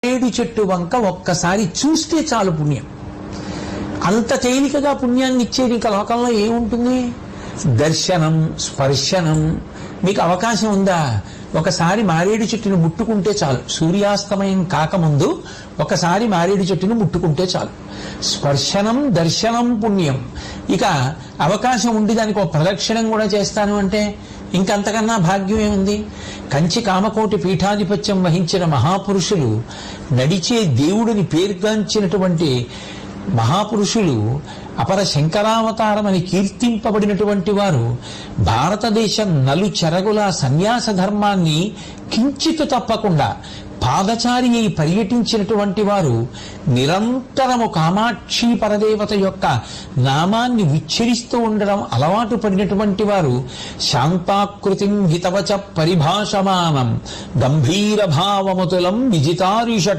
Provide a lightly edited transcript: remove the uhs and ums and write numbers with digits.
ఏడు చెట్టు వంక ఒక్కసారి చూస్తే చాలు పుణ్యం. అంత తేలికగా పుణ్యాన్ని ఇచ్చేది ఇంకా లోకంలో ఏముంటుంది? దర్శనం, స్పర్శనం. మీకు అవకాశం ఉందా? ఒకసారి మారేడు చెట్టును ముట్టుకుంటే చాలు. సూర్యాస్తమయం కాకముందు ఒకసారి మారేడు చెట్టును ముట్టుకుంటే చాలు. స్పర్శనం, దర్శనం పుణ్యం. ఇక అవకాశం ఉండి దానికి ఒక ప్రదక్షిణం కూడా చేస్తాను అంటే ఇంకంతకన్నా భాగ్యం ఏముంది? కంచి కామకోటి పీఠాధిపత్యం వహించిన మహాపురుషులు, నడిచే దేవుడిని పేర్గాంచినటువంటి మహాపురుషులు, అపర శంకరావతారమని కీర్తింపబడినటువంటి వారు భారతదేశం నలుచెరగుల సన్యాస ధర్మాన్ని కించితు తప్పకుండా పాదచారి అయి పర్యటించినటువంటి వారు నిరంతరము కామాక్షి పరదేవత యొక్క నామాన్ని ఉచ్చరిస్తూ ఉండడం అలవాటు పడినటువంటి వారు శాంతాకృతిం హితవచ పరిభాషమానం గంభీర భావముతులం విజితారిష